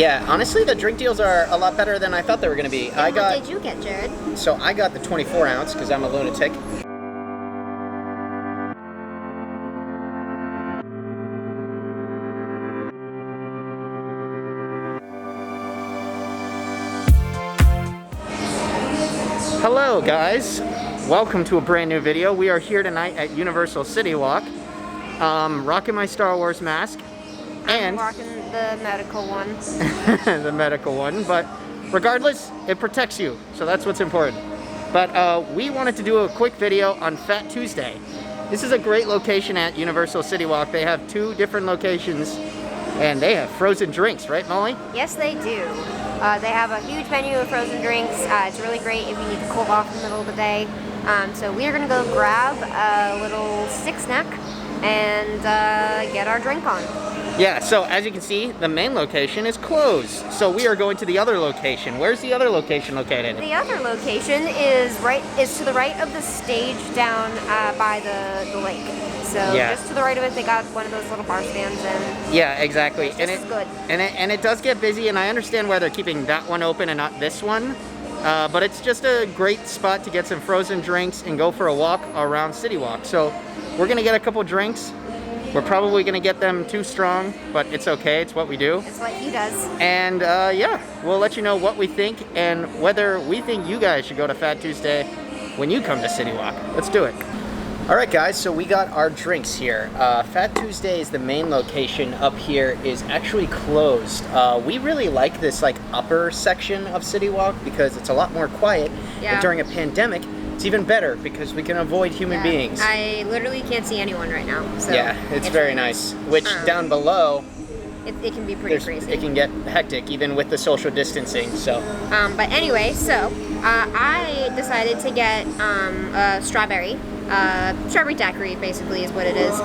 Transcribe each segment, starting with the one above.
Yeah, honestly, the drink deals are a lot better than I thought they were going to be. And what did you get, Jared? So I got the 24 ounce because I'm a lunatic. Hello guys, welcome to a brand new video. We are here tonight at Universal Citywalk, rocking my Star Wars mask, and I'm rocking the medical one. the medical one, but regardless, it protects you, so that's what's important. But we wanted to do a quick video on Fat Tuesday. This is a great location at Universal Citywalk. They have 2 different locations, and they have frozen drinks, right, Molly? Yes, they do. They have a huge menu of frozen drinks. It's really great if you need to cool off in the middle of the day. So we are going to go grab a little stick snack and get our drink on. Yeah, so as you can see, the main location is closed. So we are going to the other location. Where's the other location located? The other location is to the right of the stage down by the lake. So yeah. Just to the right of it, they got one of those little bar stands, and yeah, exactly. It's just good. And it does get busy, and I understand why they're keeping that one open and not this one. But it's just a great spot to get some frozen drinks and go for a walk around Citywalk. So we're gonna get a couple drinks. We're probably gonna get them too strong, but it's okay. It's what we do. It's what he does. And yeah, we'll let you know what we think and whether we think you guys should go to Fat Tuesday when you come to Citywalk. Let's do it. All right, guys, so we got our drinks here. Fat Tuesday is the main location. Up here is actually closed. We really like this upper section of Citywalk because it's a lot more quiet. Yeah. And during a pandemic, it's even better because we can avoid human beings. I literally can't see anyone right now. So yeah, it's very nice. Which down below, it can be pretty crazy. It can get hectic even with the social distancing. So. But anyway, so I decided to get a strawberry daiquiri, basically is what it is.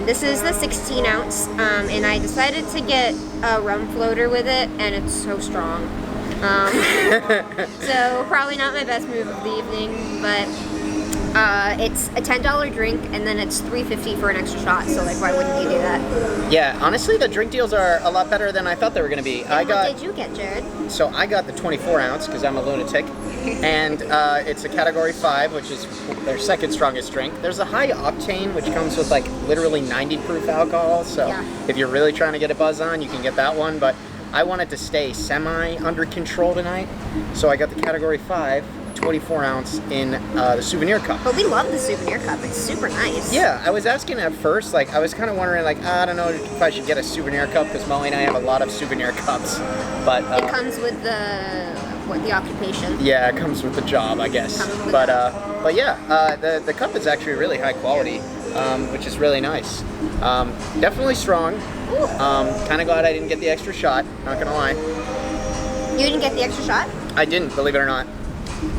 This is the 16 ounce, and I decided to get a rum floater with it, and it's so strong. So probably not my best move of the evening, but it's a $10 drink, and then it's $3.50 for an extra shot. So why wouldn't you do that? Yeah, honestly, the drink deals are a lot better than I thought they were going to be. What did you get, Jared? So I got the 24 ounce because I'm a lunatic, and it's a category 5, which is their second strongest drink. There's a high octane, which comes with literally 90 proof alcohol. So if you're really trying to get a buzz on, you can get that one. But I wanted to stay semi under control tonight, so I got the category 5. 24 ounce in the souvenir cup. But we love the souvenir cup. It's super nice. Yeah, I was asking at first, I was kind of wondering, I don't know if I should get a souvenir cup because Molly and I have a lot of souvenir cups. But it comes with the occupation. Yeah, it comes with the job, I guess. But yeah, the cup is actually really high quality, which is really nice. Definitely strong. Kind of glad I didn't get the extra shot. Not gonna lie. You didn't get the extra shot? I didn't, believe it or not.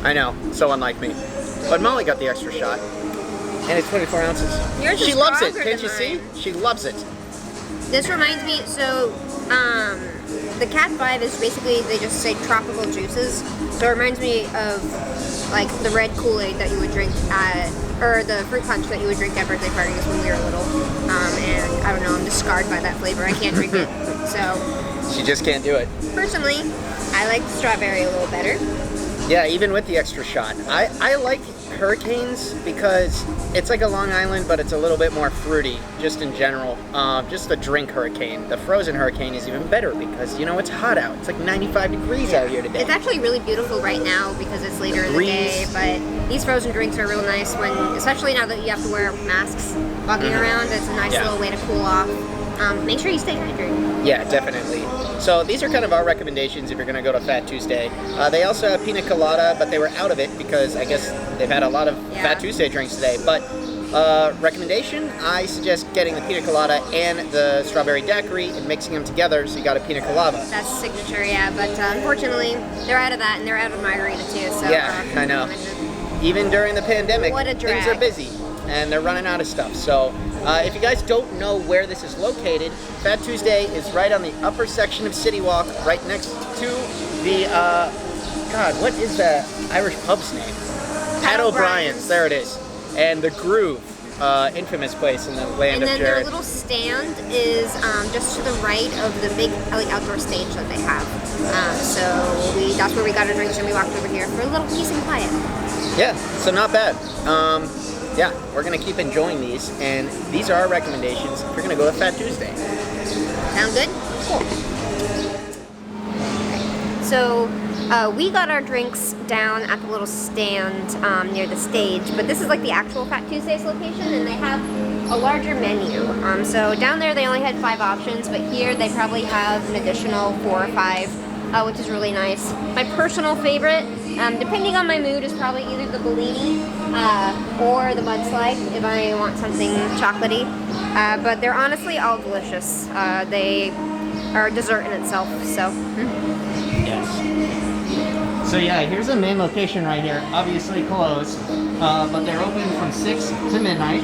I know, so unlike me. But Molly got the extra shot, and it's 24 ounces. Yours she is loves it, stronger can't you than see? She loves it. This reminds me, so the Cat 5 is basically, they just say tropical juices. So it reminds me of the red Kool-Aid that you would drink or the fruit punch that you would drink at birthday parties when we were little. And I don't know, I'm just scarred by that flavor. I can't drink it. So she just can't do it. Personally, I like the strawberry a little better. Yeah, even with the extra shot. I like Hurricanes because it's like a Long Island, but it's a little bit more fruity, just in general. Just the drink Hurricane. The frozen Hurricane is even better because, it's hot out. It's 95 degrees out here today. It's actually really beautiful right now because it's later in the day, but these frozen drinks are real nice especially now that you have to wear masks walking around. It's a nice little way to cool off. Make sure you stay hydrated. Yeah, definitely. So these are kind of our recommendations if you're going to go to Fat Tuesday. They also have pina colada, but they were out of it because I guess they've had a lot of Fat Tuesday drinks today. But recommendation, I suggest getting the pina colada and the strawberry daiquiri and mixing them together so you got a pina colada. That's signature, yeah. But unfortunately, they're out of that and they're out of margarita too. So yeah, I know. Even during the pandemic, what a drag. Things are busy and they're running out of stuff. So if you guys don't know where this is located, Fat Tuesday is right on the upper section of Citywalk, right next to the, God, what is the Irish pub's name? Pat O'Brien's, there it is. And the Groove. infamous place in the land And of then Jared. their little stand is just to the right of the big outdoor stage that they have. That's where we got our drinks, and we walked over here for a little peace and quiet. Yeah, so not bad. Yeah, we're gonna keep enjoying these, and these are our recommendations. We're gonna go to Fat Tuesday. Sound good? Cool. So we got our drinks down at the little stand near the stage, but this is like the actual Fat Tuesdays location, and they have a larger menu. So down there they only had 5 options, but here they probably have an additional 4 or 5, which is really nice. My personal favorite, depending on my mood, is probably either the Bellini or the Mudslide if I want something chocolatey. But they're honestly all delicious. They are dessert in itself, so. Yes. So yeah, here's the main location right here. Obviously closed, but they're open from 6 to midnight.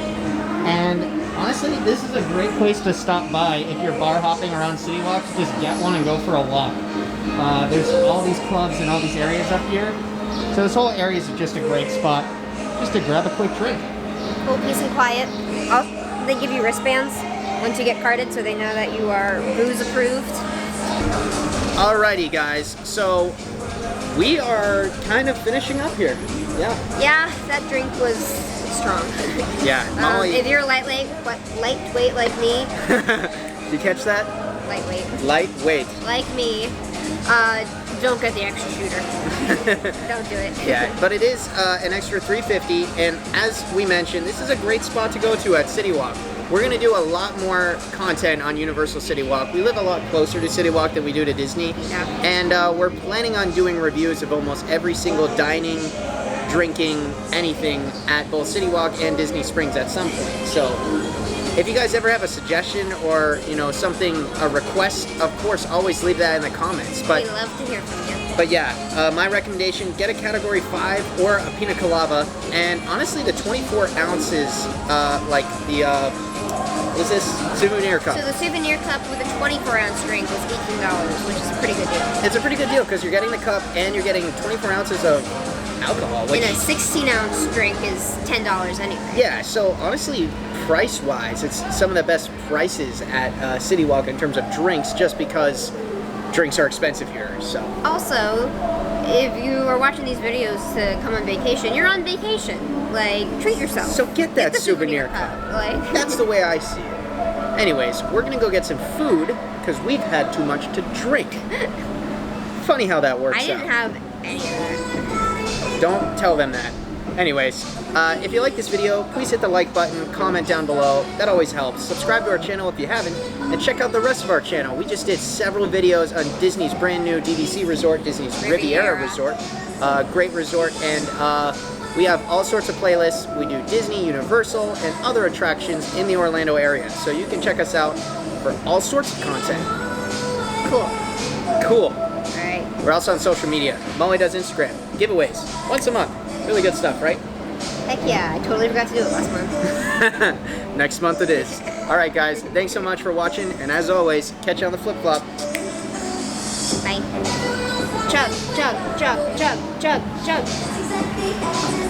And honestly, this is a great place to stop by if you're bar hopping around Citywalk. Just get one and go for a walk. There's all these clubs and all these areas up here. So this whole area is just a great spot just to grab a quick drink. Cool, peace and quiet. They give you wristbands once you get carded, so they know that you are booze approved. Alrighty guys, so we are kind of finishing up here. Yeah. Yeah, that drink was strong. Yeah, Molly. If you're lightweight like me. Did you catch that? Lightweight. Lightweight. Like me, don't get the extra shooter. Don't do it. Yeah, but it is an extra $3.50, and as we mentioned, this is a great spot to go to at Citywalk. We're going to do a lot more content on Universal Citywalk. We live a lot closer to Citywalk than we do to Disney, Yeah. and we're planning on doing reviews of almost every single dining, drinking, anything at both Citywalk and Disney Springs at some point. So if you guys ever have a suggestion or, you know, something, a request, of course, always leave that in the comments. But We love to hear from you. But yeah, my recommendation, get a Category 5 or a Pina Colada. And honestly, the 24 ounces, like the, what is this? Souvenir cup. So the souvenir cup with a 24-ounce drink was $18, which is a pretty good deal. It's a pretty good deal because you're getting the cup and you're getting 24 ounces of alcohol. Which, And a 16-ounce drink is $10 anyway. yeah, so honestly, price-wise, it's some of the best prices at Citywalk in terms of drinks just because drinks are expensive here, so. Also, if you are watching these videos to come on vacation, you're on vacation. Like, treat yourself. So get that the souvenir cup. Like, That's the way I see it. Anyways, we're gonna go get some food because we've had too much to drink. Funny how that works I didn't out. have any of that. Don't tell them that. Anyways, if you like this video, please hit the like button, comment down below. That always helps. Subscribe to our channel if you haven't, and check out the rest of our channel. We just did several videos on Disney's brand new DVC resort, Disney's Riviera Resort. Great resort, and we have all sorts of playlists. We do Disney, Universal, and other attractions in the Orlando area. So you can check us out for all sorts of content. Cool. Cool. Alright. We're also on social media. Molly does Instagram. Giveaways. Once a month. Really good stuff, right? Heck yeah, I totally forgot to do it last month. Next month it is. Alright guys, thanks so much for watching, and as always, catch you on the flip-flop. Bye. Chug, chug, chug, chug, chug, chug.